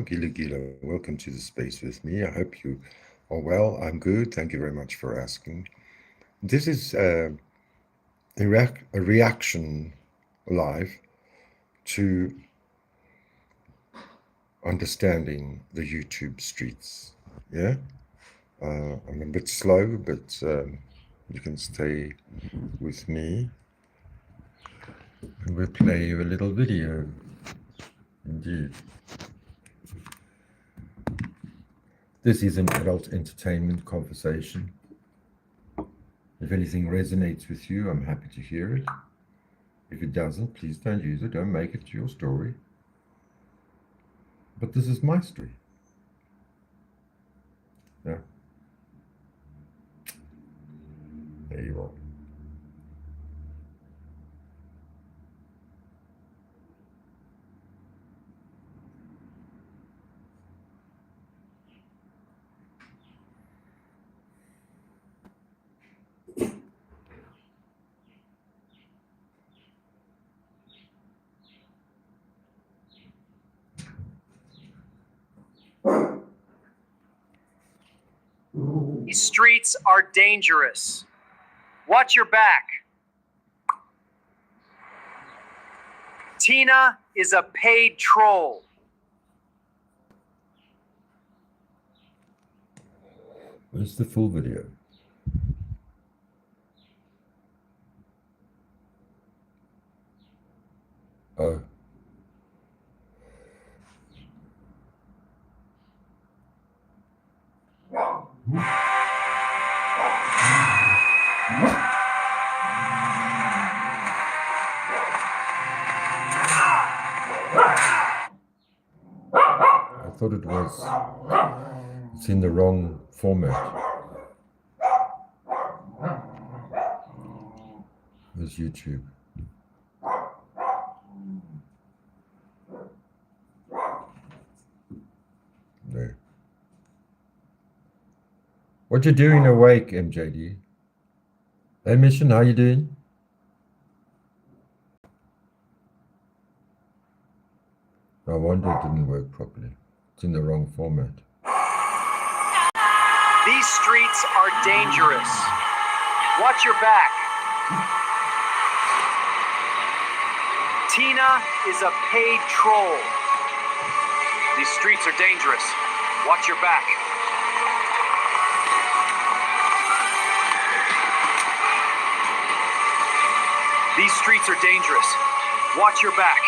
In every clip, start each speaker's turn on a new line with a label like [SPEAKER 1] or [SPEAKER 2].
[SPEAKER 1] Gila Gila, welcome to the space with me. I hope you are well. I'm good. Thank you very much for asking. This is a reaction live to understanding the YouTube streets. Yeah, I'm a bit slow, but you can stay with me. And we'll play you a little video. Indeed. This is an adult entertainment conversation. If anything resonates with you, I'm happy to hear it. If it doesn't, please don't use it. Don't make it your story. But this is my story. Yeah. There you are.
[SPEAKER 2] These streets are dangerous. Watch your back. Tina is a paid troll.
[SPEAKER 1] Where's the full video? Oh. I thought it was. It's in the wrong format. There's YouTube. There. What you doing awake, MJD? Hey, Mission, how you doing? No wonder it didn't work properly. It's in the wrong format.
[SPEAKER 2] These streets are dangerous. Watch your back. Tina is a paid troll. These streets are dangerous. Watch your back. These streets are dangerous. Watch your back.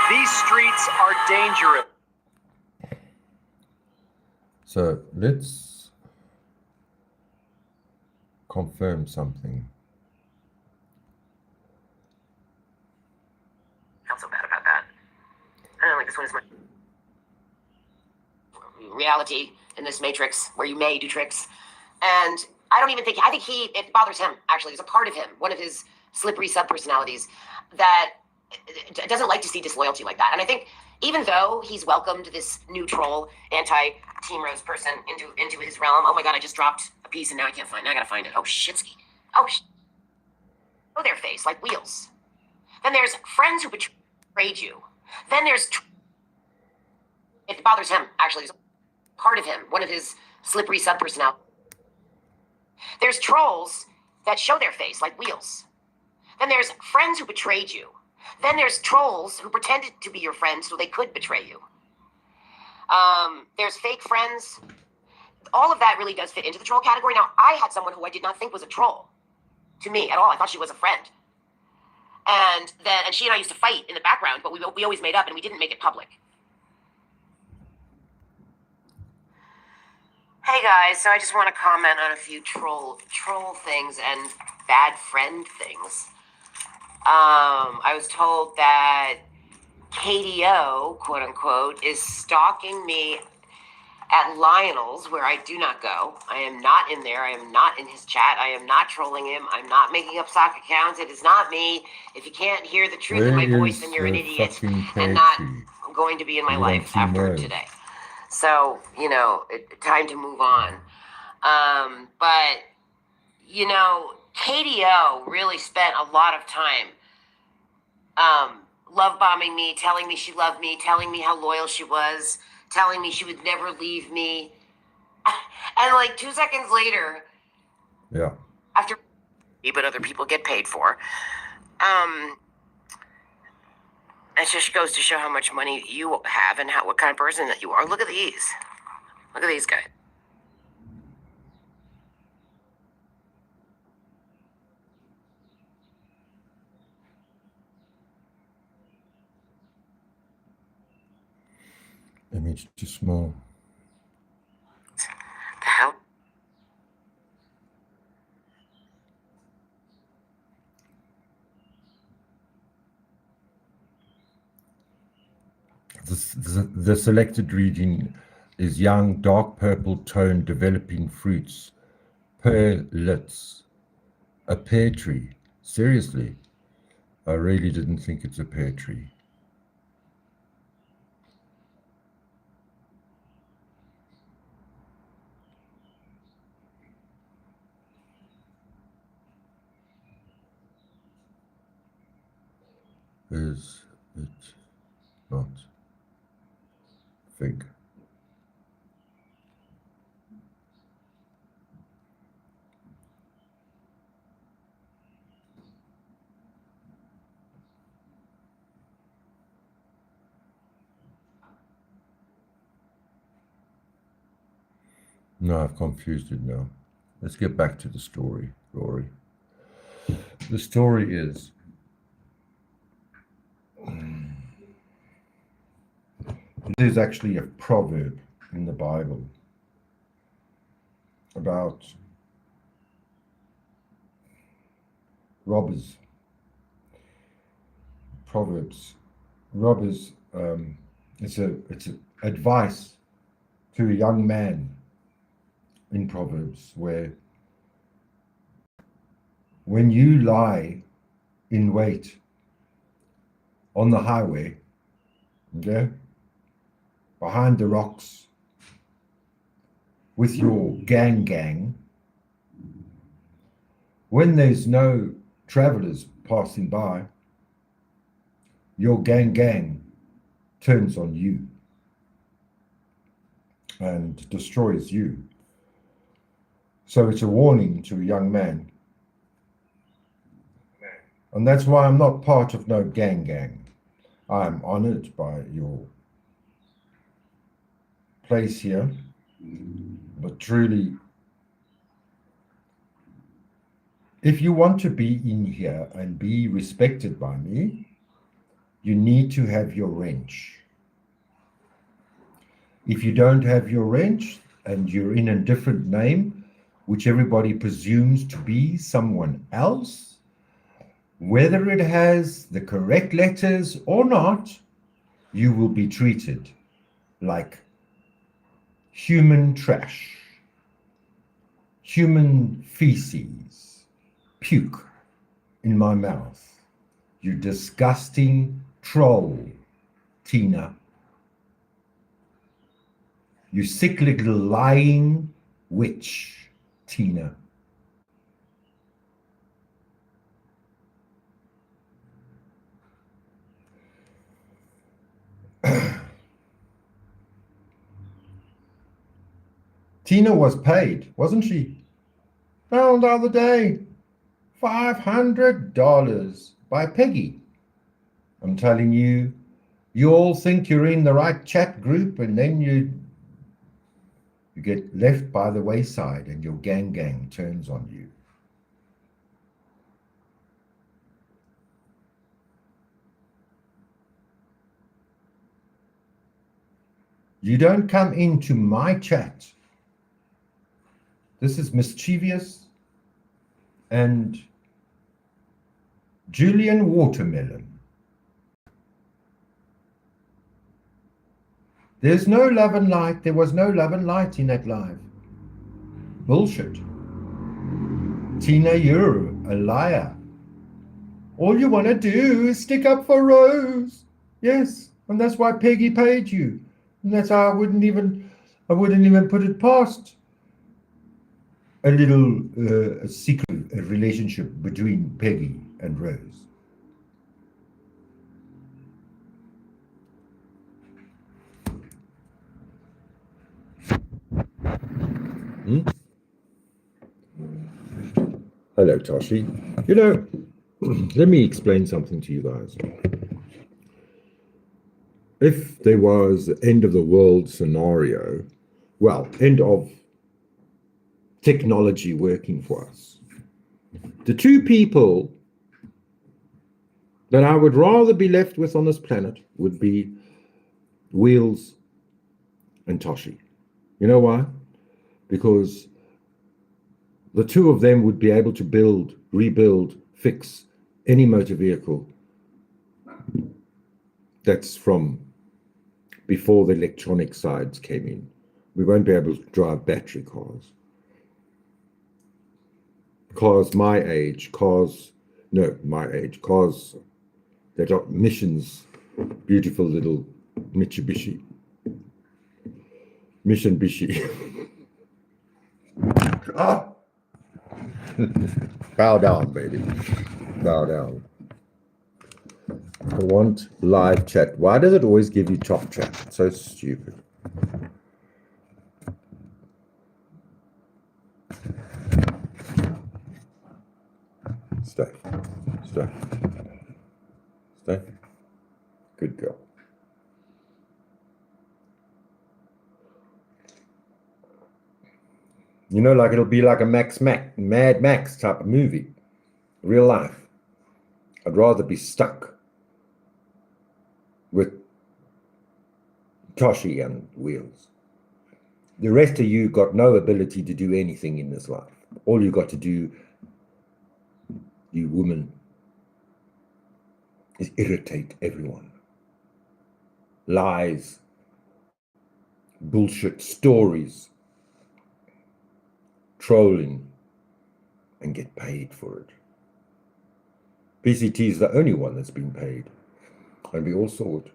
[SPEAKER 2] These streets are dangerous.
[SPEAKER 1] So let's confirm something.
[SPEAKER 3] I felt so bad about that. I don't know, like this one is my reality in this matrix where you may do tricks. And I don't even think, I think it bothers him, actually. There's a part of him, one of his slippery sub-personalities, that doesn't like to see disloyalty like that. And I think even though he's welcomed this neutral anti-Team Rose person into his realm, oh my God, I just dropped a piece and now I can't find it. Now I gotta find it. Oh, shitski. Oh, their face, like wheels. Then there's friends who betrayed you. Then there's, it bothers him, actually. There's a part of him, one of his slippery sub-personalities. There's trolls that show their face, like wheels. Then there's friends who betrayed you. Then there's trolls who pretended to be your friends so they could betray you. There's fake friends. All of that really does fit into the troll category. Now, I had someone who I did not think was a troll to me at all. I thought she was a friend. And she and I used to fight in the background, but we always made up and we didn't make it public. Hey guys, so I just want to comment on a few troll things and bad friend things. I was told that KDO, quote unquote, is stalking me at Lionel's, where I do not go. I am not in there. I am not in his chat. I am not trolling him. I'm not making up sock accounts. It is not me. If you can't hear the truth in my
[SPEAKER 1] Where
[SPEAKER 3] voice,
[SPEAKER 1] is
[SPEAKER 3] then you're an
[SPEAKER 1] the
[SPEAKER 3] idiot
[SPEAKER 1] fucking
[SPEAKER 3] and not
[SPEAKER 1] poetry?
[SPEAKER 3] going to be in my
[SPEAKER 1] Leave it on
[SPEAKER 3] life
[SPEAKER 1] two
[SPEAKER 3] after
[SPEAKER 1] words.
[SPEAKER 3] today. So, time to move on. But, KDO really spent a lot of time love bombing me, telling me she loved me, telling me how loyal she was, telling me she would never leave me. And like 2 seconds later,
[SPEAKER 1] Yeah.
[SPEAKER 3] after but other people get paid for, it just goes to show how much money you have and what kind of person that you are. Look at these. Look at these guys.
[SPEAKER 1] Image too small.
[SPEAKER 3] The hell?
[SPEAKER 1] The selected reading is young, dark purple tone developing fruits, pearlets, a pear tree. Seriously, I really didn't think it's a pear tree. Is it not fig? No, I've confused it now. Let's get back to the story, Rory. The story is there's actually a proverb in the Bible about robbers. Proverbs, robbers. It's advice to a young man in Proverbs where when you lie in wait on the highway, okay, behind the rocks with your gang, when there's no travelers passing by, your gang turns on you and destroys you. So it's a warning to a young man. And that's why I'm not part of no gang. I'm honored by your place here, but truly, if you want to be in here and be respected by me, you need to have your wrench. If you don't have your wrench and you're in a different name, which everybody presumes to be someone else, whether it has the correct letters or not, you will be treated like human trash, human feces, puke in my mouth. You disgusting troll, Tina. You sick little lying witch, Tina. Tina was paid, wasn't she? Well, the other day, $500 by Peggy. I'm telling you, you all think you're in the right chat group and then you get left by the wayside and your gang turns on you. You don't come into my chat. This is mischievous and Julian Watermelon. There's no love and light. There was no love and light in that life. Bullshit. Tina, you're a liar. All you want to do is stick up for Rose. Yes, and that's why Peggy paid you. And that's how I wouldn't even put it past a little secret relationship between Peggy and Rose. Hello, Toshi. You know, let me explain something to you guys. If there was the end of the world scenario, well, end of technology working for us, the two people that I would rather be left with on this planet would be Wheels and Toshi. You know why? Because the two of them would be able to build, rebuild, fix any motor vehicle that's from before the electronic sides came in. We won't be able to drive battery cars. Cars my age, cars that are missions, beautiful little Mitsubishi. Ah! Bow down, baby. Bow down. I want live chat. Why does it always give you top chat? It's so stupid. Stay. Good girl. You know, like it'll be like a Mad Max type of movie. Real life. I'd rather be stuck with Toshi and Wheels. The rest of you got no ability to do anything in this life. All you got to do, you women, is irritate everyone. Lies, bullshit stories, trolling, and get paid for it. PCT is the only one that's been paid, and we all saw it.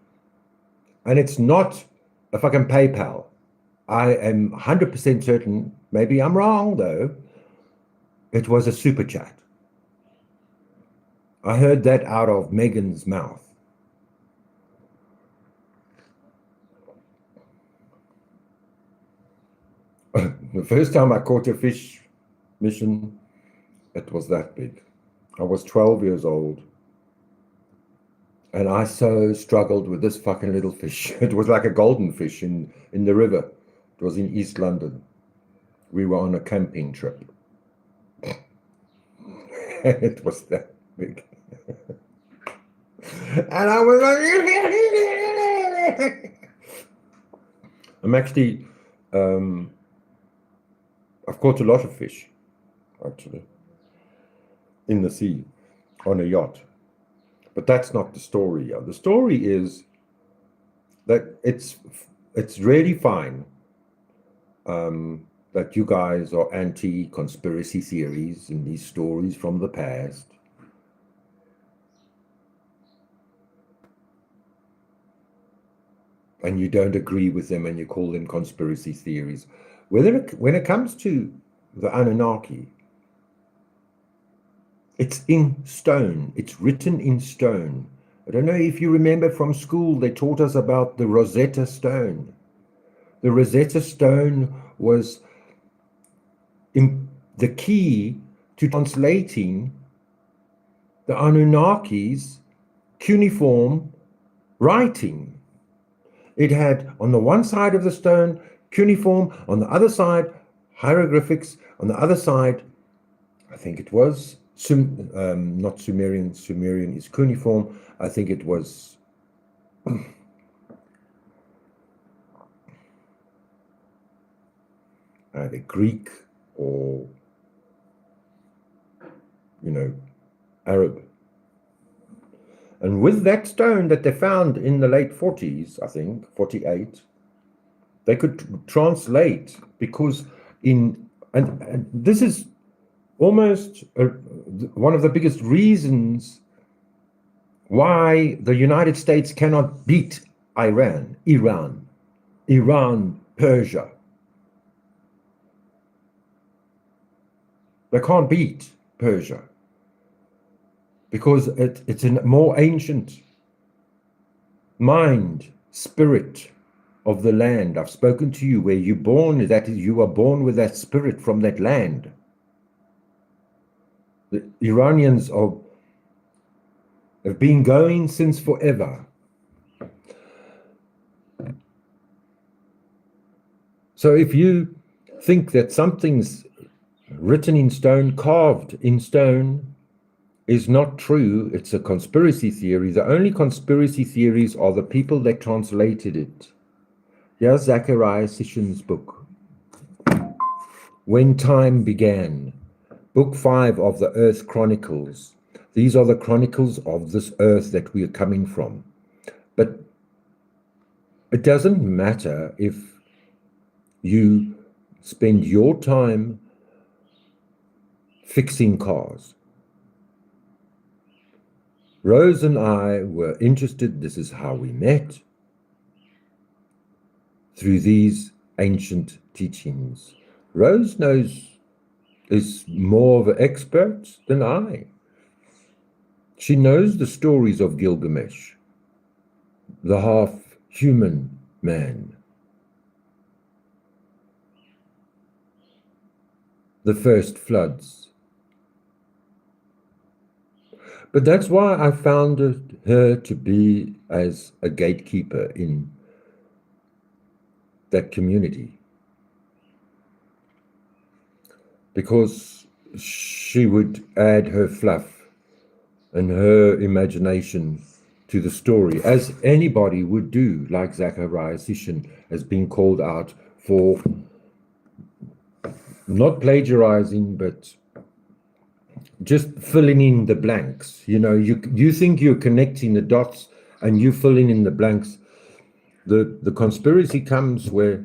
[SPEAKER 1] And it's not a fucking PayPal. I am 100% certain, maybe I'm wrong though, it was a super chat. I heard that out of Megan's mouth. The first time I caught a fish mission, it was that big. I was 12 years old. And I so struggled with this fucking little fish. It was like a golden fish in the river. It was in East London. We were on a camping trip. It was that big. And I was like, I'm actually, I've caught a lot of fish, actually, in the sea, on a yacht. But that's not the story. The story is that it's really fine that you guys are anti-conspiracy theories and these stories from the past. And you don't agree with them and you call them conspiracy theories. When it comes to the Anunnaki, it's in stone. It's written in stone. I don't know if you remember from school, they taught us about the Rosetta Stone. The Rosetta Stone was the key to translating the Anunnaki's cuneiform writing. It had on the one side of the stone cuneiform, on the other side hieroglyphics, on the other side, I think it was not Sumerian. Sumerian is cuneiform. I think it was either Greek or, Arab. And with that stone that they found in the late 40s, I think, 48, They could translate, because and this is almost one of the biggest reasons why the United States cannot beat Iran, Persia. They can't beat Persia because it's a more ancient mind, spirit of the land. I've spoken to you where you're born, that is, you are born with that spirit from that land. The Iranians have been going since forever. So if you think that something's written in stone, carved in stone, is not true, it's a conspiracy theory. The only conspiracy theories are the people that translated it. Here's Zachariah Sitchin's book, When Time Began, Book 5 of the Earth Chronicles. These are the chronicles of this earth that we are coming from. But it doesn't matter if you spend your time fixing cars. Rose and I were interested, this is how we met, through these ancient teachings. Rose is more of an expert than I. She knows the stories of Gilgamesh, the half-human man, the first floods. But that's why I found her to be as a gatekeeper in that community. Because she would add her fluff and her imagination to the story, as anybody would do, like Zachariah Sitchin has been called out for not plagiarizing, but just filling in the blanks. You know, you think you're connecting the dots and you filling in the blanks. The conspiracy comes where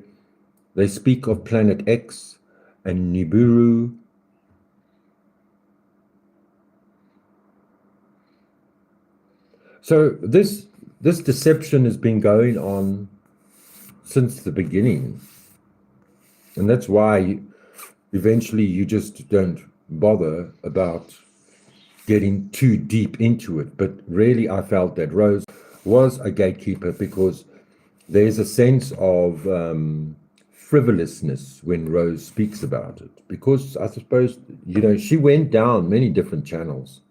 [SPEAKER 1] they speak of Planet X and Nibiru. So this deception has been going on since the beginning. And that's why eventually you just don't bother about getting too deep into it. But really, I felt that Rose was a gatekeeper because there's a sense of frivolousness when Rose speaks about it. Because I suppose, you know, she went down many different channels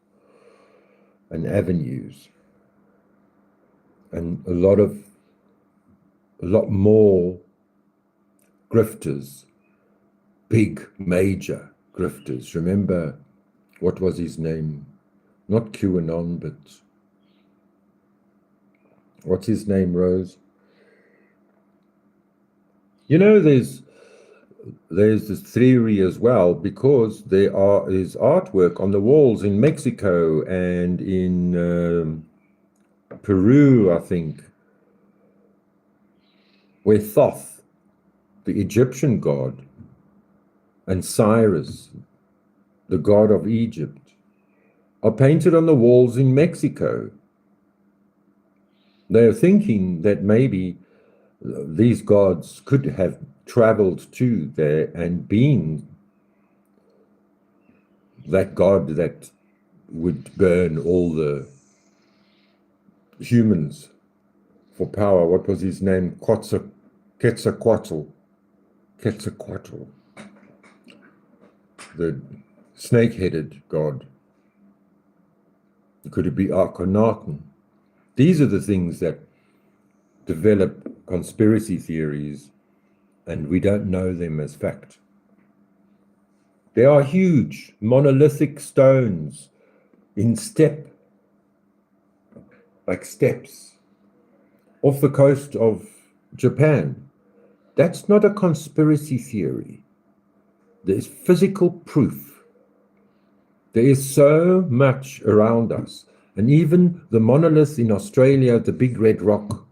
[SPEAKER 1] and avenues. And a lot more grifters, big, major grifters. Remember, what was his name? Not QAnon, but what's his name, Rose? You know, there's this theory as well, because there is artwork on the walls in Mexico and in Peru, I think, where Thoth, the Egyptian god, and Cyrus, the god of Egypt, are painted on the walls in Mexico. They're thinking that maybe these gods could have traveled to there and been that god that would burn all the humans for power. What was his name? Quetzalcoatl. The snake-headed god. Could it be Akhenaten? These are the things that develop conspiracy theories, and we don't know them as fact. There are huge monolithic stones in like steps, off the coast of Japan. That's not a conspiracy theory. There's physical proof. There is so much around us. And even the monolith in Australia, the big red rock,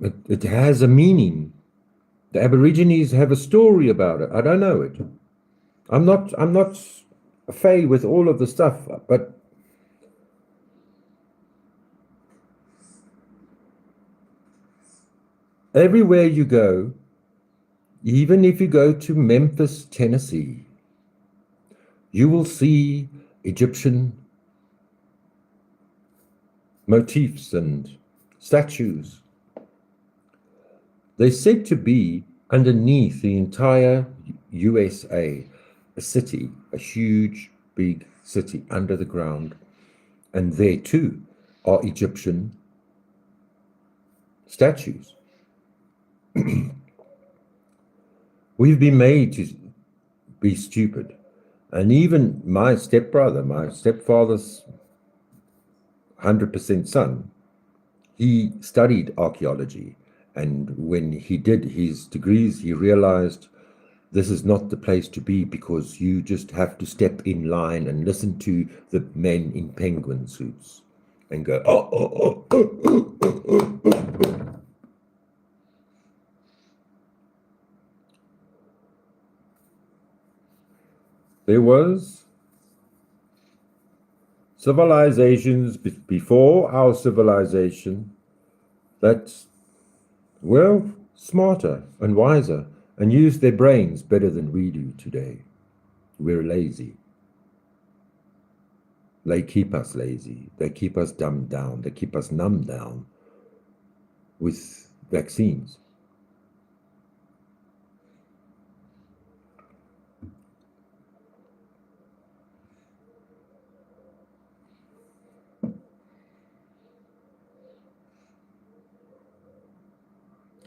[SPEAKER 1] It has a meaning. The Aborigines have a story about it. I don't know it. I'm not a fay with all of the stuff, but everywhere you go, even if you go to Memphis, Tennessee, you will see Egyptian motifs and statues. They're said to be underneath the entire USA, a city, a huge, big city under the ground. And there too are Egyptian statues. We've been made to be stupid. And even my stepbrother, my stepfather's 100% son, he studied archaeology. And when he did his degrees, he realized this is not the place to be, because you just have to step in line and listen to the men in penguin suits and go, oh, oh, oh, oh, oh, oh, oh. There was civilizations before our civilization that were smarter and wiser and used their brains better than we do today. We're lazy. They keep us lazy. They keep us dumbed down. They keep us numbed down with vaccines.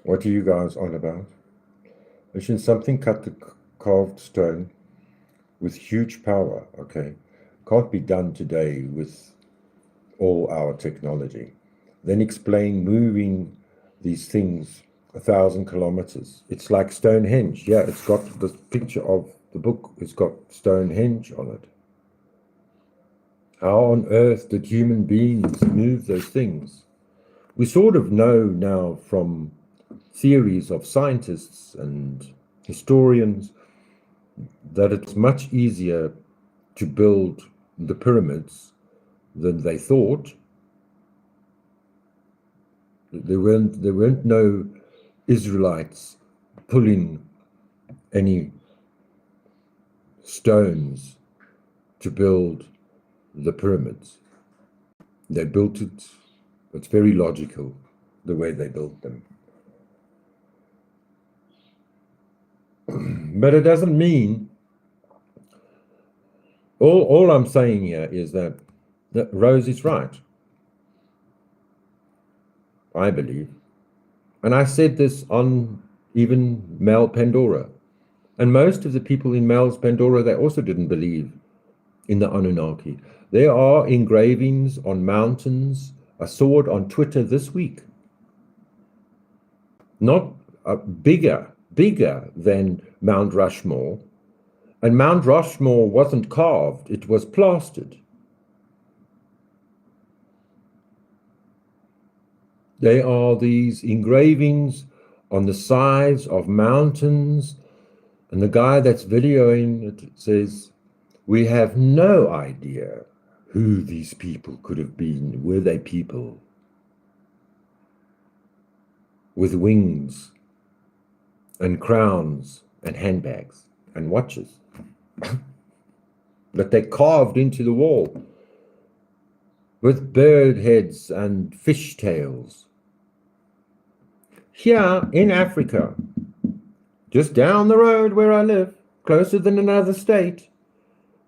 [SPEAKER 1] What are you guys on about? Listen, something cut the carved stone with huge power, okay? Can't be done today with all our technology. Then explain moving these things 1,000 kilometers. It's like Stonehenge. Yeah, it's got the picture of the book. It's got Stonehenge on it. How on earth did human beings move those things? We sort of know now from theories of scientists and historians that it's much easier to build the pyramids than they thought. There weren't no Israelites pulling any stones to build the pyramids. They built it. It's very logical the way they built them. But it doesn't mean, all I'm saying here is that Rose is right, I believe. And I said this on even Mel Pandora. And most of the people in Mel's Pandora, they also didn't believe in the Anunnaki. There are engravings on mountains. I saw it on Twitter this week. Not bigger than Mount Rushmore. And Mount Rushmore wasn't carved, it was plastered. There are these engravings on the sides of mountains, and the guy that's videoing it says, we have no idea who these people could have been. Were they people with wings and crowns and handbags and watches that they carved into the wall with bird heads and fish tails? Here in Africa, just down the road where I live, closer than another state,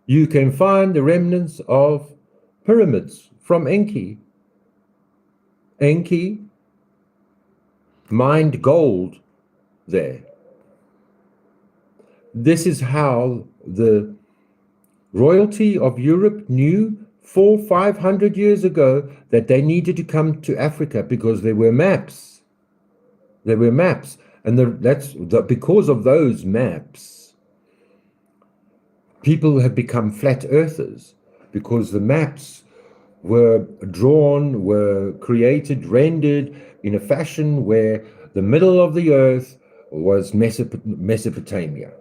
[SPEAKER 1] you can find the remnants of pyramids from Enki. Enki mined gold there. This is how the royalty of Europe knew 400-500 years ago that they needed to come to Africa, because there were maps. There were maps, and because of those maps, people have become flat earthers, because the maps were drawn, were created, rendered in a fashion where the middle of the earth was Mesopotamia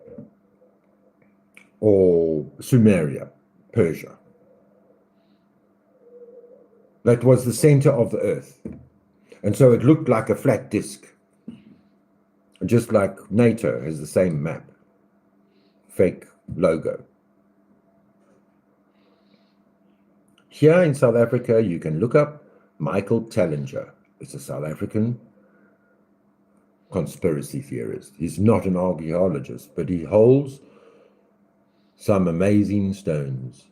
[SPEAKER 1] or Sumeria, Persia. That was the center of the earth. And so it looked like a flat disk, just like NATO has the same map, fake logo. Here in South Africa, you can look up Michael Tellinger. It's a South African conspiracy theorist. He's not an archaeologist, but he holds some amazing stones,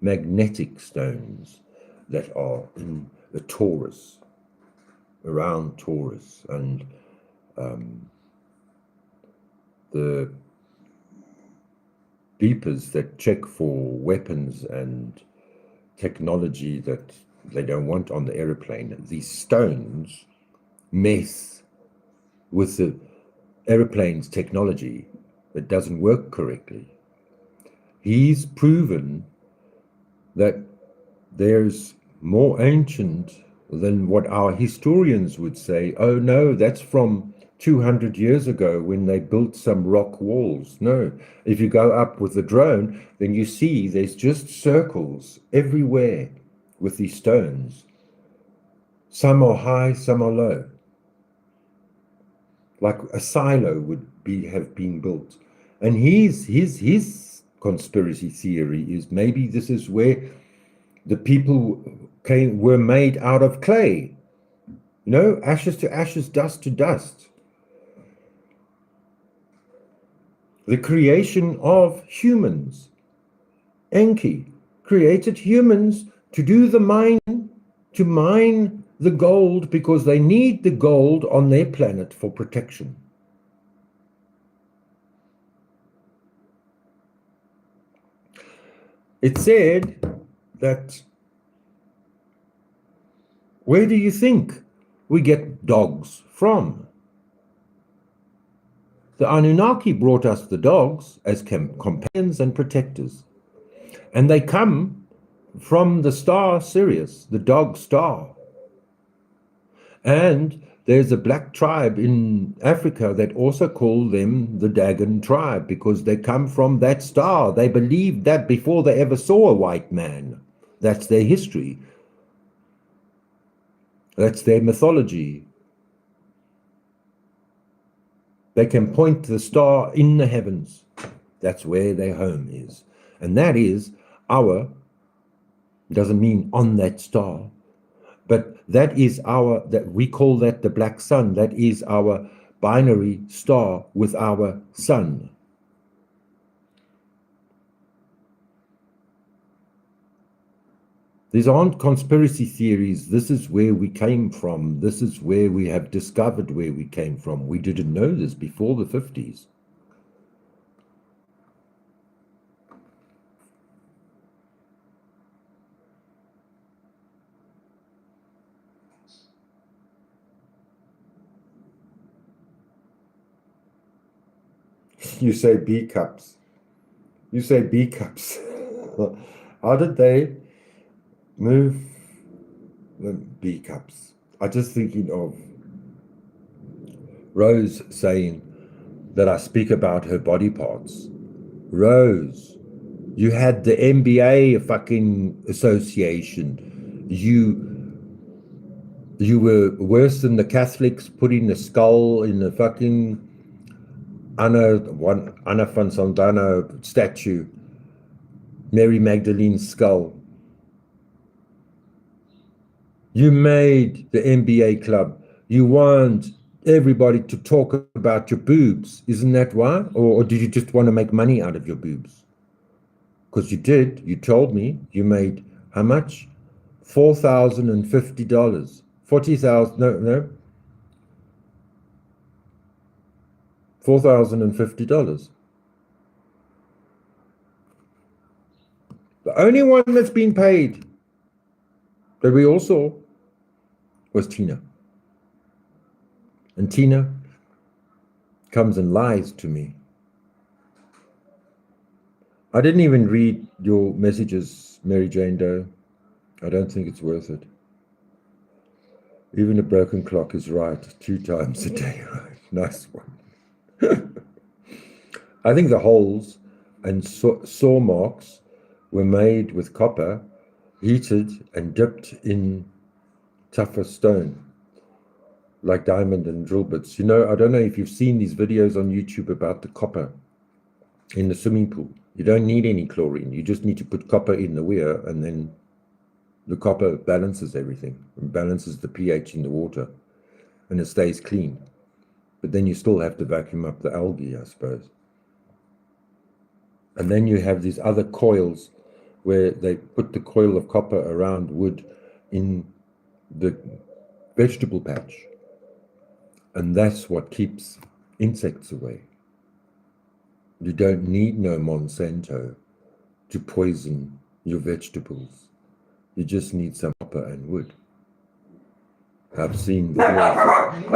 [SPEAKER 1] magnetic stones that are in the Taurus, around Taurus, and the beepers that check for weapons and technology that they don't want on the aeroplane. These stones mess with the aeroplane's technology that doesn't work correctly. He's proven that there's more ancient than what our historians would say. Oh no, that's from 200 years ago when they built some rock walls. No, if you go up with the drone, then you see there's just circles everywhere with these stones. Some are high, some are low. Like a silo would have been built. And his conspiracy theory is maybe this is where the people were made out of clay. You know, ashes to ashes, dust to dust. The creation of humans. Enki created humans to do the mine, to mine the gold, because they need the gold on their planet for protection. It said that, where do you think we get dogs from? The Anunnaki brought us the dogs as companions and protectors. And they come from the star Sirius, the dog star. And there's a black tribe in Africa that also call them the Dagon tribe because they come from that star. They believed that before they ever saw a white man. That's their history. That's their mythology. They can point to the star in the heavens. That's where their home is. And that is doesn't mean on that star, but that is that we call that the black sun. That is our binary star with our sun. These aren't conspiracy theories. This is where we came from. This is where we have discovered where we came from. We didn't know this before the 50s. You say B cups. You say B cups. How did they move the B cups? I'm just thinking of Rose saying that I speak about her body parts. Rose, you had the NBA fucking association. You were worse than the Catholics putting the skull in the fucking Anna van Saldana statue, Mary Magdalene's skull. You made the NBA club. You want everybody to talk about your boobs. Isn't that why? Or did you just want to make money out of your boobs? Because you did. You told me you made how much? $4,050. 40,000. No. $4,050. The only one that's been paid that we all saw was Tina. And Tina comes and lies to me. I didn't even read your messages, Mary Jane Doe. I don't think it's worth it. Even a broken clock is right 2 times a day, right? Nice one. I think the holes and saw marks were made with copper, heated and dipped in tougher stone, like diamond and drill bits. You know, I don't know if you've seen these videos on YouTube about the copper in the swimming pool. You don't need any chlorine. You just need to put copper in the weir, and then the copper balances everything, and balances the pH in the water, and it stays clean. But then you still have to vacuum up the algae, I suppose. And then you have these other coils where they put the coil of copper around wood in the vegetable patch. And that's what keeps insects away. You don't need no Monsanto to poison your vegetables. You just need some copper and wood. I've seen videos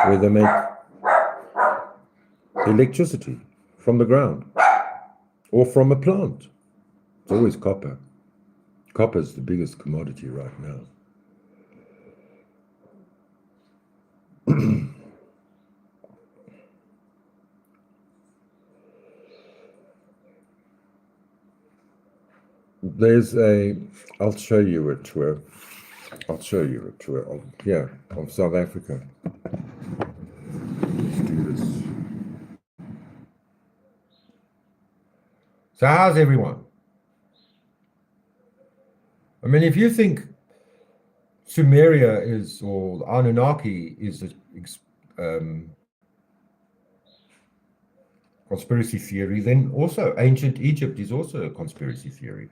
[SPEAKER 1] where they make electricity from the ground or from a plant. It's always copper. Copper is the biggest commodity right now. I'll show you a tour. I'll show you a tour of South Africa. Let's do this. So how's everyone? I mean, if you think Sumeria or Anunnaki is a conspiracy theory, then also ancient Egypt is also a conspiracy theory.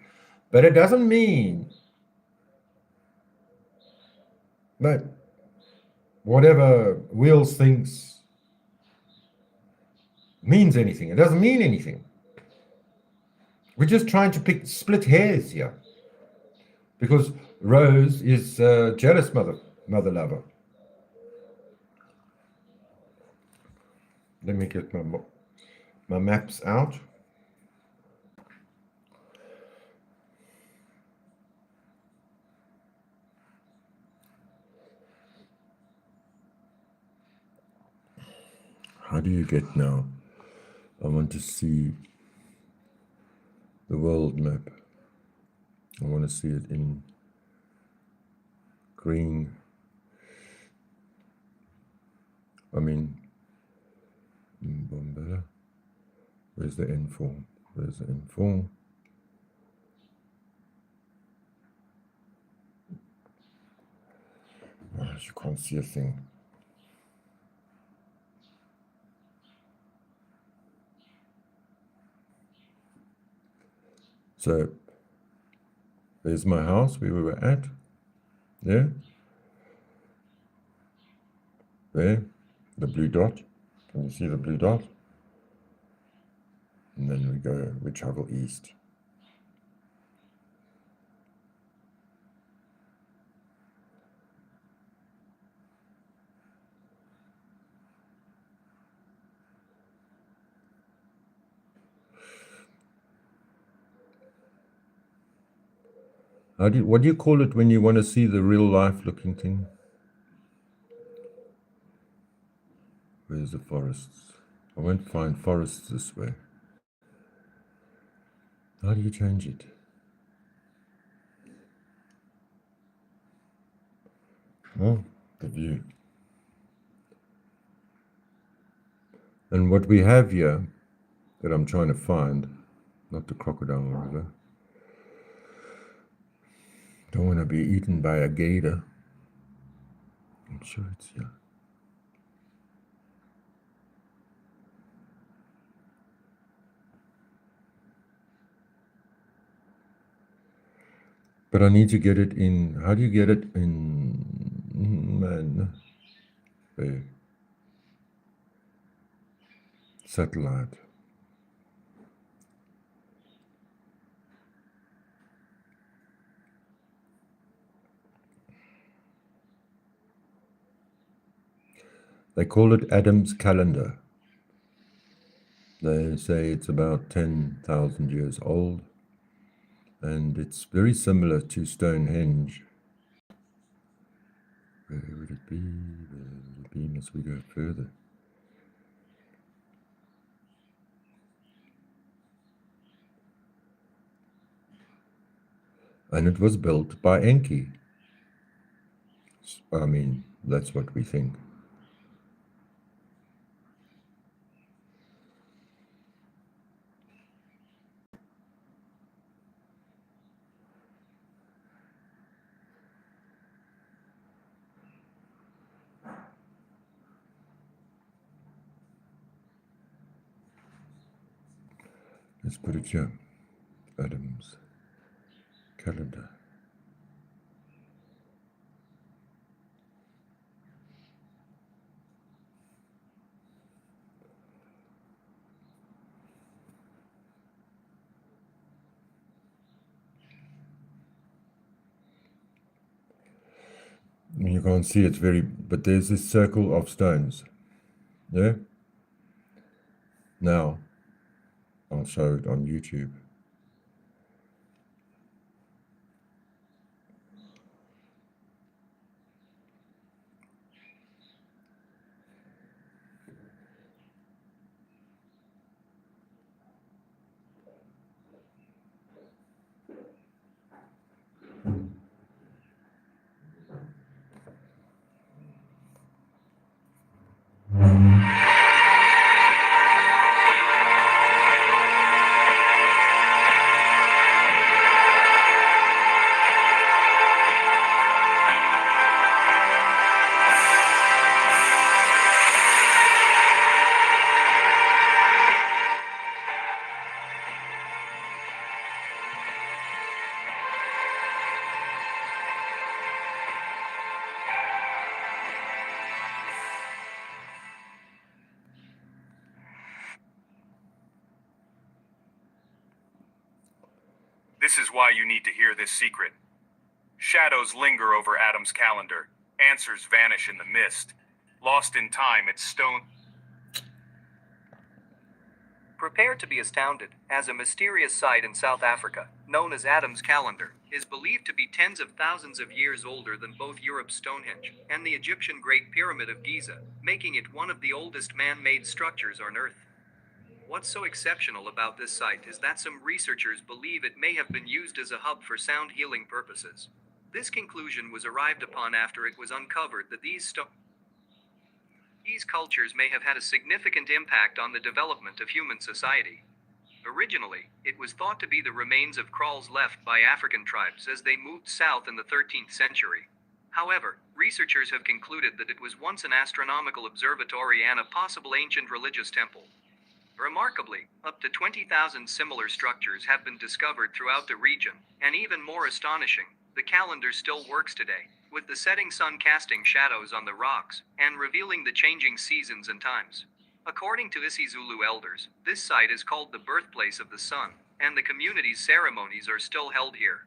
[SPEAKER 1] But it doesn't mean that whatever Wheels thinks means anything. It doesn't mean anything. We're just trying to split hairs here. Because Rose is a jealous mother lover. Let me get my maps out. How do you get now? I want to see the world map. I want to see it in green. I mean, Bombella. Where's the N4? Where's the N4? Oh, you can't see a thing. So there's my house where we were at. There. There. The blue dot. Can you see the blue dot? And then we travel east. What do you call it when you want to see the real life looking thing? Where's the forests? I won't find forests this way. How do you change it? Oh, the view. And what we have here that I'm trying to find, not the crocodile river. Don't want to be eaten by a gator. I'm sure it's here. But I need to get it in. How do you get it in? Man, there. Satellite. They call it Adam's calendar. They say it's about 10,000 years old, and it's very similar to Stonehenge. Where would it be? Where would it be? Must we go further? And it was built by Enki. I mean, that's what we think. Let's put it here. Adam's calendar. You can't see it's very, but there's this circle of stones. Yeah? Now, I'll show it on YouTube.
[SPEAKER 2] This is why you need to hear this secret. Shadows linger over Adam's calendar. Answers vanish in the mist. Lost in time, it's stone. Prepare to be astounded, as a mysterious site in South Africa, known as Adam's Calendar, is believed to be tens of thousands of years older than both Europe's Stonehenge and the Egyptian Great Pyramid of Giza, making it one of the oldest man-made structures on Earth. What's so exceptional about this site is that some researchers believe it may have been used as a hub for sound healing purposes. This conclusion was arrived upon after it was uncovered that these cultures may have had a significant impact on the development of human society. Originally, it was thought to be the remains of kraals left by African tribes as they moved south in the 13th century. However, researchers have concluded that it was once an astronomical observatory and a possible ancient religious temple. Remarkably, up to 20,000 similar structures have been discovered throughout the region, and even more astonishing, the calendar still works today, with the setting sun casting shadows on the rocks, and revealing the changing seasons and times. According to isiZulu elders, this site is called the birthplace of the sun, and the community's ceremonies are still held here.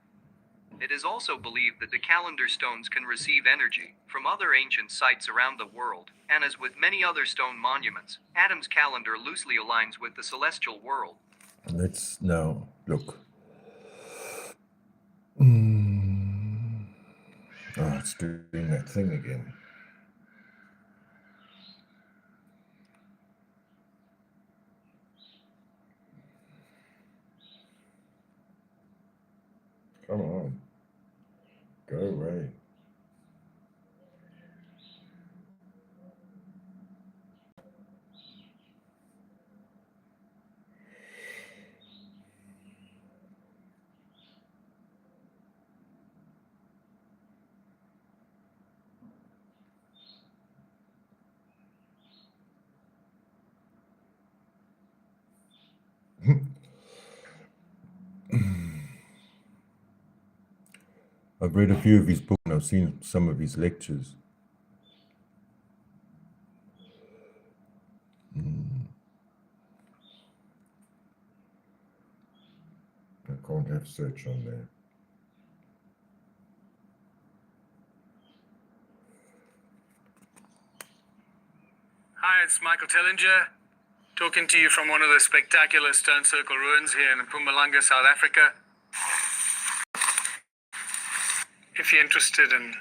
[SPEAKER 2] It is also believed that the calendar stones can receive energy from other ancient sites around the world, and as with many other stone monuments, Adam's calendar loosely aligns with the celestial world.
[SPEAKER 1] Let's now look. Oh, it's doing that thing again. Come on. Go away. I've read a few of his books and I've seen some of his lectures. I can't have search on there.
[SPEAKER 2] Hi, it's Michael Tillinger.
[SPEAKER 4] Talking to you from one of the spectacular stone circle ruins here in Mpumalanga, South Africa. If you're interested in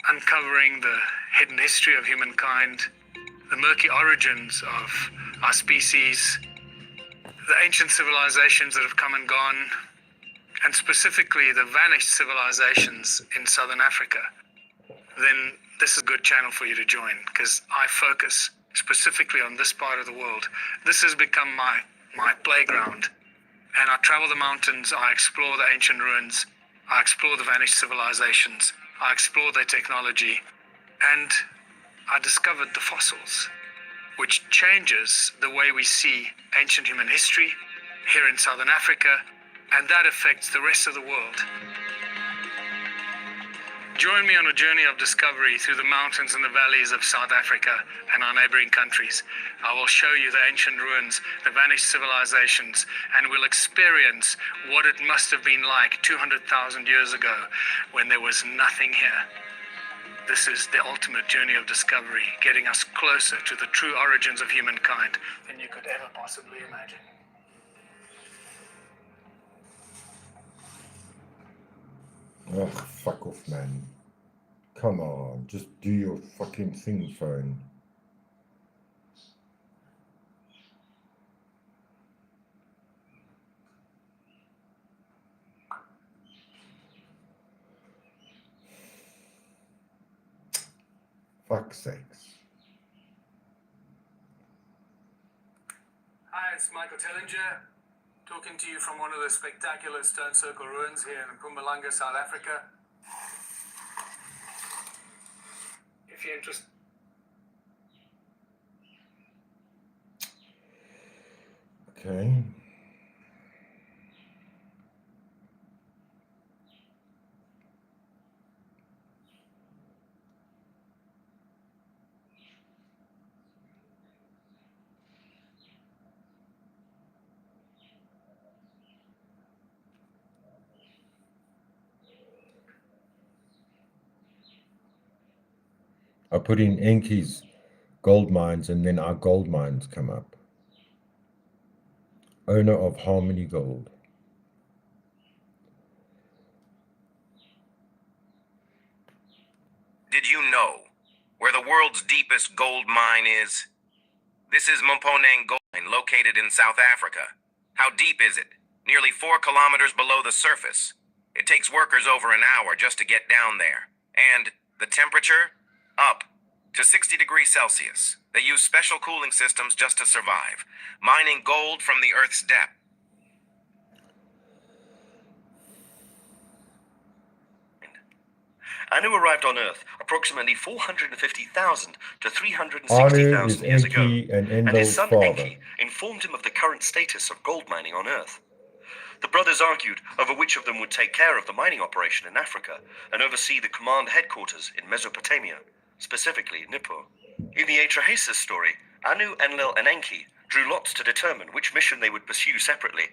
[SPEAKER 4] uncovering the hidden history of humankind, the murky origins of our species, the ancient civilizations that have come and gone, and specifically the vanished civilizations in Southern Africa, then this is a good channel for you to join, because I focus specifically on this part of the world. This has become my playground, and I travel the mountains, I explore the ancient ruins, I explore the vanished civilizations, I explore their technology, and I discovered the fossils, which changes the way we see ancient human history here in Southern Africa, and that affects the rest of the world. Join me on a journey of discovery through the mountains and the valleys of South Africa and our neighboring countries. I will show you the ancient ruins, the vanished civilizations, and we'll experience what it must have been like 200,000 years ago when there was nothing here. This is the ultimate journey of discovery, getting us closer to the true origins of humankind than you could ever possibly imagine.
[SPEAKER 1] Ugh, fuck off, man. Come on, just do your fucking thing, phone. Fuck's sakes.
[SPEAKER 4] Hi, it's Michael Tellinger, talking to you from one of the spectacular stone circle ruins here in Mpumalanga, South Africa. If you're interested.
[SPEAKER 1] Okay. I put in Enki's gold mines and then our gold mines come up. Owner of Harmony Gold.
[SPEAKER 5] Did you know where the world's deepest gold mine is? This is Mponeng Gold Mine, located in South Africa. How deep is it? Nearly 4 kilometers below the surface. It takes workers over an hour just to get down there. And the temperature? Up to 60 degrees Celsius. They use special cooling systems just to survive, mining gold from the Earth's depth.
[SPEAKER 6] Anu arrived on Earth approximately 450,000 to
[SPEAKER 1] Anu
[SPEAKER 6] 360,000
[SPEAKER 1] is
[SPEAKER 6] years ago,
[SPEAKER 1] Enki and
[SPEAKER 6] and his
[SPEAKER 1] Endel's
[SPEAKER 6] son
[SPEAKER 1] father.
[SPEAKER 6] Enki informed him of the current status of gold mining on Earth. The brothers argued over which of them would take care of the mining operation in Africa and oversee the command headquarters in Mesopotamia, specifically Nippur. In the Atrahasis story, Anu, Enlil, and Enki drew lots to determine which mission they would pursue separately,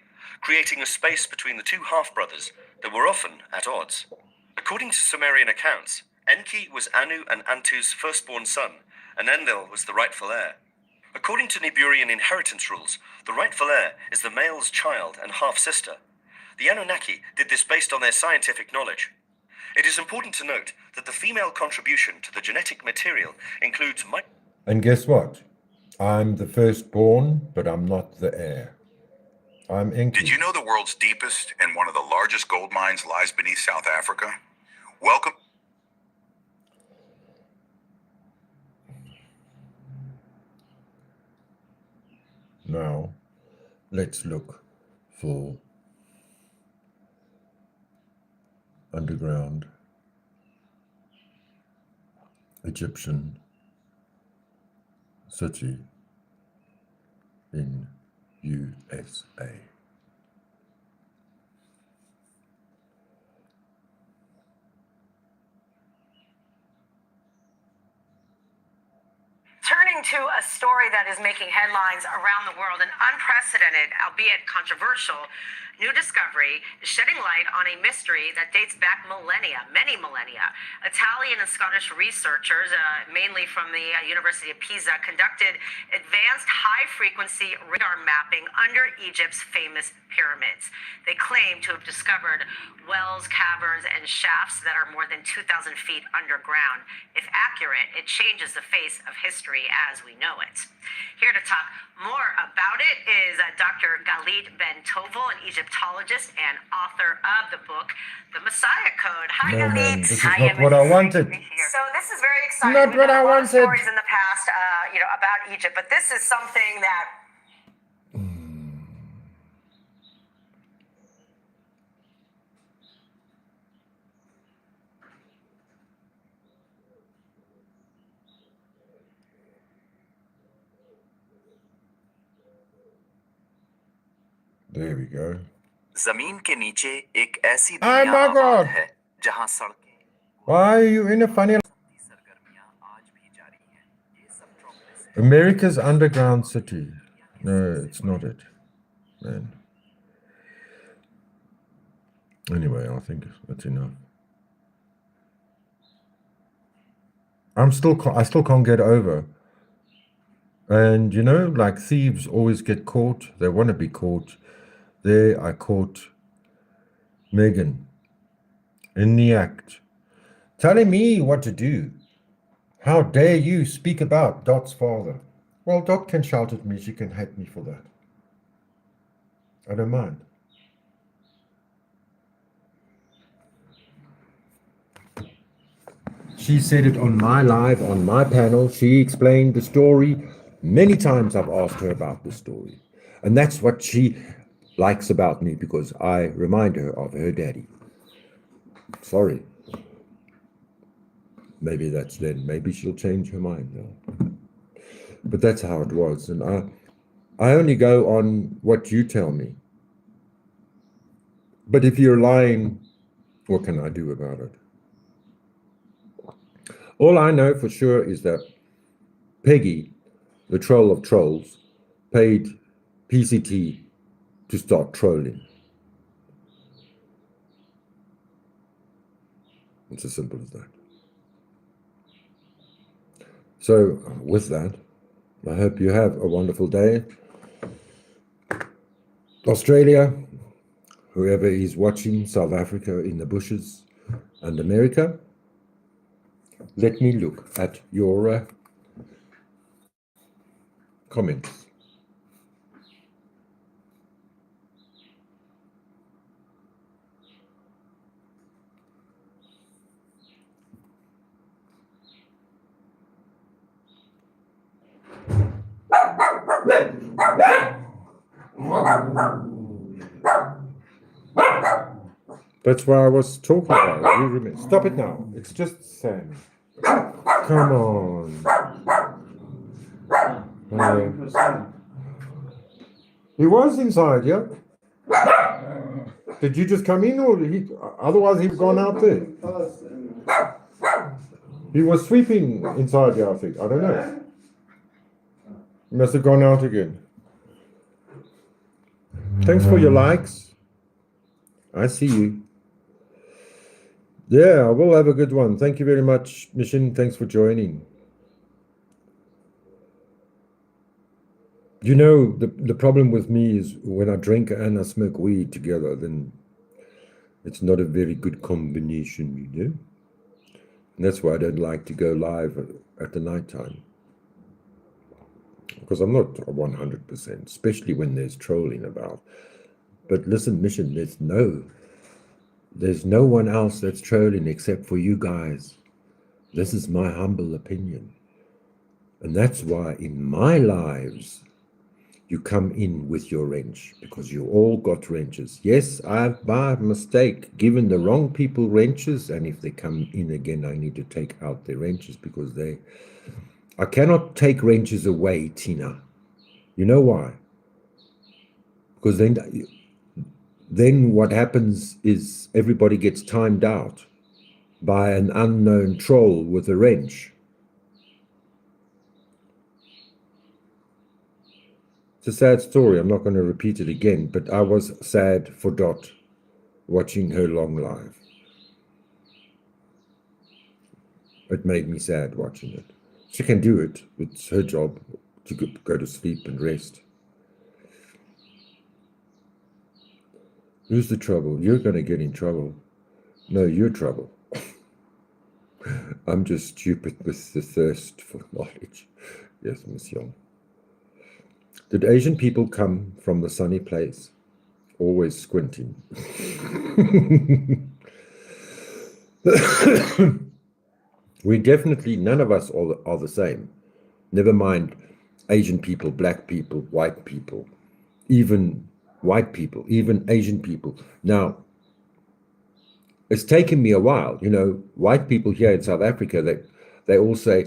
[SPEAKER 6] creating a space between the two half-brothers that were often at odds. According to Sumerian accounts, Enki was Anu and Antu's firstborn son, and Enlil was the rightful heir. According to Niburian inheritance rules, the rightful heir is the male's child and half-sister. The Anunnaki did this based on their scientific knowledge. It is important to note that the female contribution to the genetic material includes...
[SPEAKER 1] And guess what? I'm the firstborn, but I'm not the heir. I'm Enki.
[SPEAKER 7] Did you know the world's deepest and one of the largest gold mines lies beneath South Africa? Welcome.
[SPEAKER 1] Now, let's look for underground Egyptian city in USA.
[SPEAKER 8] Turning to a story that is making headlines around the world, an unprecedented, albeit controversial, New discovery is shedding light on a mystery that dates back millennia, many millennia. Italian and Scottish researchers, mainly from the University of Pisa, conducted advanced high-frequency radar mapping under Egypt's famous pyramids. They claim to have discovered wells, caverns, and shafts that are more than 2,000 feet underground. If accurate, it changes the face of history as we know it. Here to talk more about it is Dr. Galit Ben Tovel, an Egyptologist and author of the book, The Messiah Code. Hi,
[SPEAKER 1] No,
[SPEAKER 8] Galit.
[SPEAKER 1] man, this is
[SPEAKER 8] Hi,
[SPEAKER 1] not what I wanted.
[SPEAKER 8] So this is very exciting.
[SPEAKER 1] Not
[SPEAKER 8] We've
[SPEAKER 1] what
[SPEAKER 8] done
[SPEAKER 1] I
[SPEAKER 8] a lot of
[SPEAKER 1] wanted.
[SPEAKER 8] stories in the past, about Egypt, but this is something that
[SPEAKER 1] There we go.
[SPEAKER 9] जमीन के नीचे एक ऐसी
[SPEAKER 1] Oh
[SPEAKER 9] दुनिया
[SPEAKER 1] my
[SPEAKER 9] आबाद
[SPEAKER 1] God.
[SPEAKER 9] है जहां सड़कें
[SPEAKER 1] Why are you in a funny...
[SPEAKER 9] सरगर्मियां आज भी जारी हैं। ये सब
[SPEAKER 1] America's underground city. No, it's not it, man. Anyway, I think that's enough. I still can't get over. And you know, like thieves always get caught. They want to be caught. There, I caught Megan in the act, telling me what to do. How dare you speak about Dot's father? Well, Dot can shout at me. She can hate me for that. I don't mind. She said it on my live, on my panel. She explained the story. Many times I've asked her about the story. And that's what she likes about me, because I remind her of her daddy. Sorry. Maybe that's then. Maybe she'll change her mind now. But that's how it was. And I only go on what you tell me. But if you're lying, what can I do about it? All I know for sure is that Peggy, the troll of trolls, paid PCT to start trolling. It's as simple as that. So with that, I hope you have a wonderful day. Australia, whoever is watching, South Africa in the bushes, and America, let me look at your comments. That's what I was talking about. You remember. Stop it now. It's just Sam. Come on. He was inside, yeah? Did you just come in, or otherwise he'd gone out there? He was sweeping inside, yeah, I think. I don't know. He must have gone out again. Thanks for your likes. I see you. Yeah, we'll have a good one. Thank you very much, Mission. Thanks for joining. You know, the problem with me is when I drink and I smoke weed together, then it's not a very good combination, you know? And that's why I don't like to go live at the night time. Because I'm not 100%, especially when there's trolling about. But listen, Mission, there's no one else that's trolling except for you guys. This is my humble opinion. And that's why in my lives, you come in with your wrench, because you all got wrenches. Yes, I've by mistake given the wrong people wrenches, and if they come in again, I need to take out their wrenches, because I cannot take wrenches away, Tina. You know why? Because then what happens is everybody gets timed out by an unknown troll with a wrench. It's a sad story. I'm not going to repeat it again, but I was sad for Dot watching her long live. It made me sad watching it. She can do it. It's her job to go to sleep and rest. Who's the trouble? You're going to get in trouble. No, you're trouble. I'm just stupid with the thirst for knowledge. Yes, monsieur. Did Asian people come from the sunny place? Always squinting. We definitely, none of us are the same. Never mind Asian people, black people, white people, even white people, even Asian people. Now, it's taken me a while. You know, white people here in South Africa, they all say,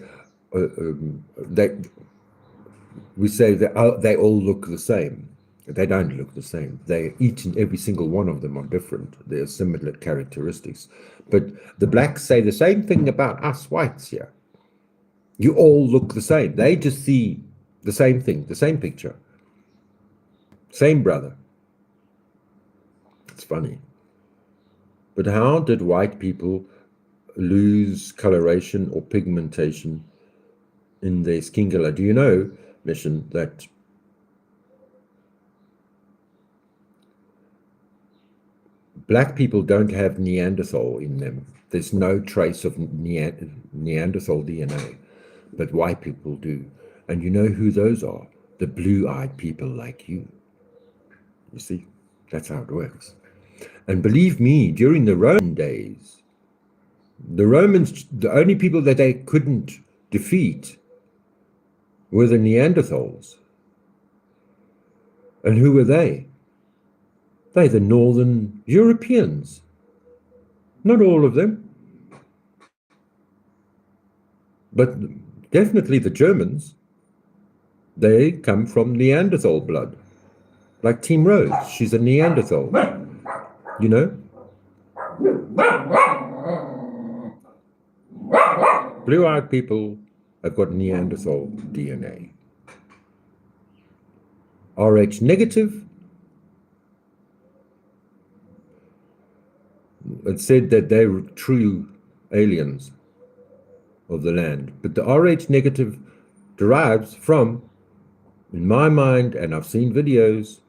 [SPEAKER 1] we say that they all look the same. They don't look the same. Each and every single one of them are different. There are similar characteristics. But the blacks say the same thing about us whites here. You all look the same. They just see the same thing, the same picture. Same brother. It's funny. But how did white people lose coloration or pigmentation in their skin color? Do you know, Mission, that black people don't have Neanderthal in them? There's no trace of Neanderthal DNA, but white people do. And you know who those are? The blue-eyed people like you. You see, that's how it works. And believe me, during the Roman days, the Romans, the only people that they couldn't defeat were the Neanderthals. And who were they? They're the Northern Europeans. Not all of them, but definitely the Germans. They come from Neanderthal blood. Like Team Rose, she's a Neanderthal. You know? Blue-eyed people have got Neanderthal DNA. Rh negative, it said that they were true aliens of the land. But the Rh negative derives from, in my mind, and I've seen videos,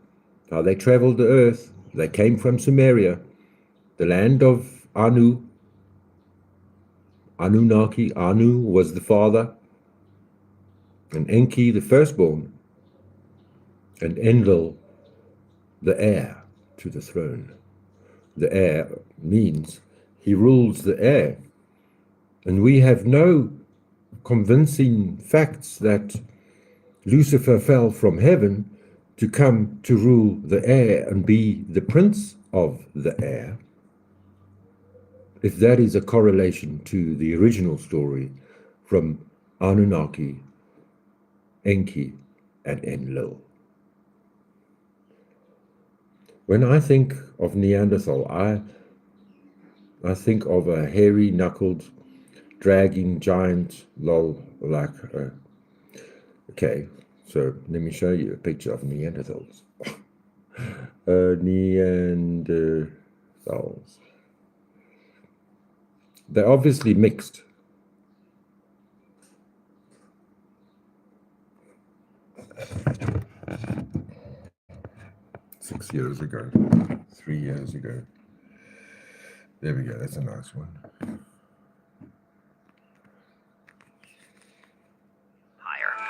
[SPEAKER 1] how they traveled the earth. They came from Sumeria, the land of Anu. Anunnaki. Anu was the father, and Enki the firstborn, and Enlil the heir to the throne. The heir means he rules the air. And we have no convincing facts that Lucifer fell from heaven to come to rule the air and be the prince of the air. If that is a correlation to the original story from Anunnaki, Enki, and Enlil. When I think of Neanderthal, I think of a hairy-knuckled, dragging giant like. Okay, so let me show you a picture of Neanderthals. Neanderthals. They're obviously mixed. Six years ago, 3 years ago. There we go, that's a nice one.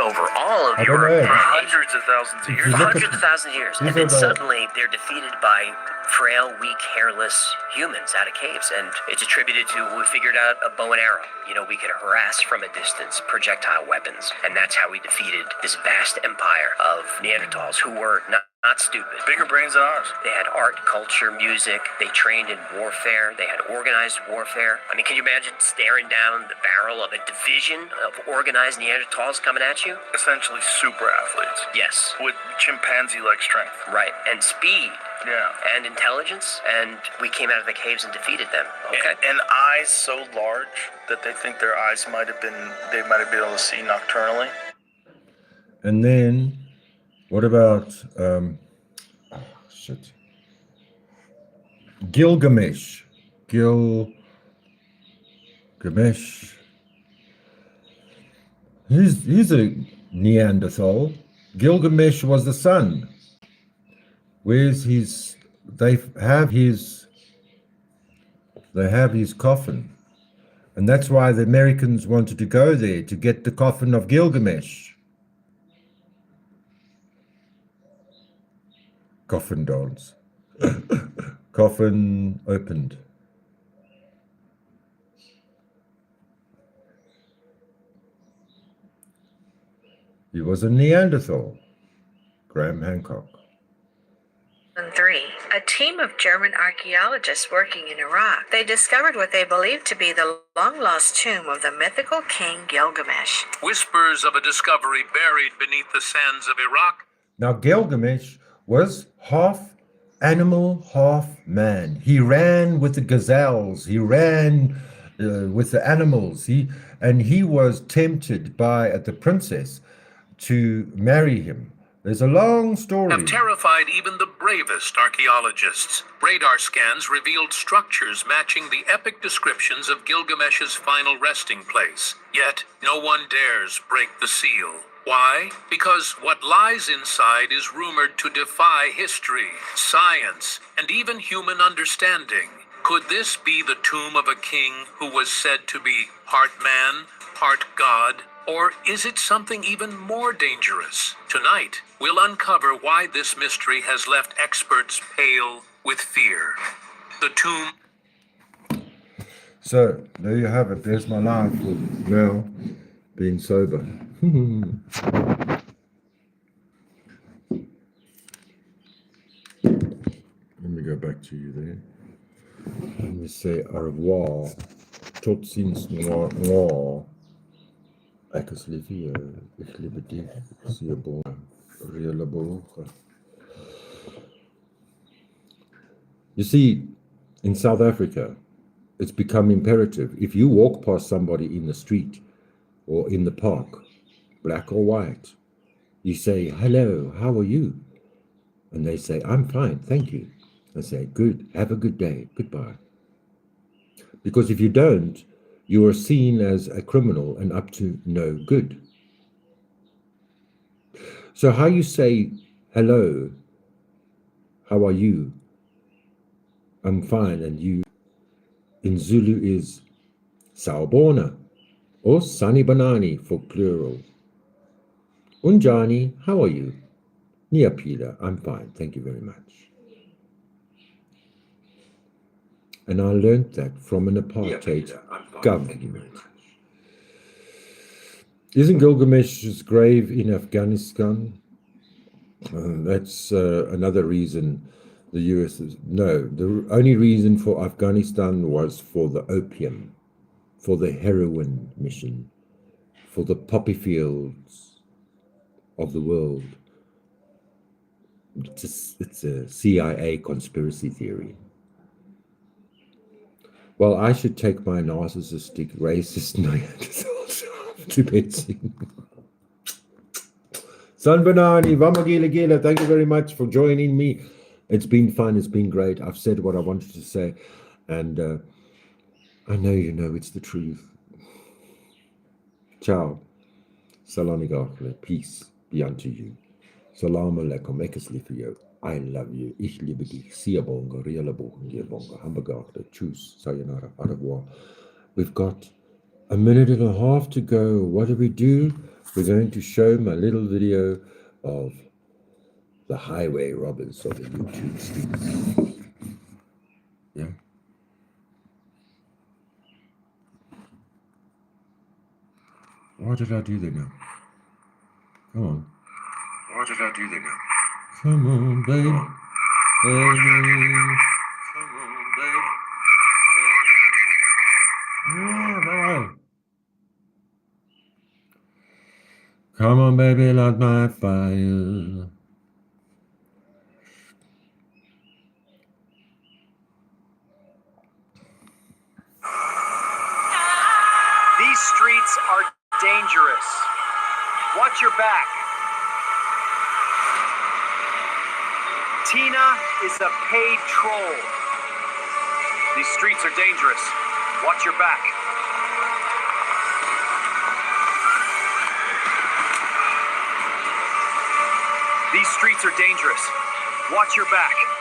[SPEAKER 10] Over all of
[SPEAKER 1] I don't
[SPEAKER 10] Europe
[SPEAKER 1] know.
[SPEAKER 10] for
[SPEAKER 4] Hundreds of thousands of
[SPEAKER 1] If
[SPEAKER 4] years.
[SPEAKER 1] you look
[SPEAKER 10] hundreds of thousands of years,
[SPEAKER 1] these
[SPEAKER 10] and then
[SPEAKER 1] are the-
[SPEAKER 10] suddenly they're defeated by frail, weak, hairless humans out of caves, and it's attributed to we figured out a bow and arrow. You know, we could harass from a distance, projectile weapons, and that's how we defeated this vast empire of Neanderthals who were not stupid.
[SPEAKER 4] Bigger brains than ours.
[SPEAKER 10] They had art, culture, music. They trained in warfare. They had organized warfare. I mean, can you imagine staring down the barrel of a division of organized Neanderthals coming at you?
[SPEAKER 4] Essentially super athletes
[SPEAKER 10] Yes,
[SPEAKER 4] with chimpanzee-like strength.
[SPEAKER 10] right. And speed
[SPEAKER 4] Yeah.
[SPEAKER 10] and intelligence, and we came out of the caves and defeated them. Okay.
[SPEAKER 4] And eyes so large that they think their eyes they might have been able to see nocturnally.
[SPEAKER 1] And then What about shit? Gilgamesh. Gilgamesh. He's a Neanderthal. Gilgamesh was the son. Where's his? They have his coffin, and that's why the Americans wanted to go there to get the coffin of Gilgamesh. Coffin dance. Coffin opened. He was a Neanderthal. Graham Hancock.
[SPEAKER 11] 2003, a team of German archaeologists working in Iraq, they discovered what they believed to be the long-lost tomb of the mythical king Gilgamesh.
[SPEAKER 12] Whispers of a discovery buried beneath the sands of Iraq.
[SPEAKER 1] Now Gilgamesh was half animal, half man. He ran with the gazelles. He ran with the animals. He was tempted by the princess to marry him. There's a long story.
[SPEAKER 12] Have terrified even the bravest archaeologists. Radar scans revealed structures matching the epic descriptions of Gilgamesh's final resting place. Yet, no one dares break the seal. Why? Because what lies inside is rumored to defy history, science, and even human understanding. Could this be the tomb of a king who was said to be part man, part god? Or is it something even more dangerous? Tonight, we'll uncover why this mystery has left experts pale with fear. The tomb.
[SPEAKER 1] So, there you have it. There's my life with now being sober. Let me go back to you there. Let me say au revoir. Tot ziens, noir. Ek is lief vir jou. Ek lief dich. Zeer bon. Reële bogen. You see, in South Africa, it's become imperative. If you walk past somebody in the street or in the park, black or white, you say, hello, how are you? And they say, I'm fine, thank you. I say, good, have a good day, goodbye. Because if you don't, you are seen as a criminal and up to no good. So how you say, hello, how are you? I'm fine, and you in Zulu is Sawubona or Sani Banani for plural. Unjani, how are you? Niapila, I'm fine, thank you very much. And I learned that from an apartheid government. Isn't Gilgamesh's grave in Afghanistan? That's another reason the US is... No, the only reason for Afghanistan was for the opium, for the heroin mission, for the poppy fields of the world. It's a CIA conspiracy theory. Well, I should take my narcissistic, racist Neanderthals to bed soon. San Banani, Vamagila Gila, thank you very much for joining me. It's been fun, it's been great. I've said what I wanted to say, and I know you know it's the truth. Ciao. Salami Gachle, peace be unto you. Salam alaikum, ek is lief vir jou. I love you. Ich liebe dich. Siyabonga, Rialabonga, Giyabonga, Hambagachta, Tschüss, Sayonara, au revoir. We've got a minute and a half to go. What do? We're going to show my little video of the highway robbers of the YouTube streets. Yeah. What did I do there now? Come on. What did I do there now? Come on, baby. Come on, baby. Come on, baby, light my fire.
[SPEAKER 13] These streets are dangerous. Watch your back. Tina is a paid troll. These streets are dangerous. Watch your back. These streets are dangerous. Watch your back.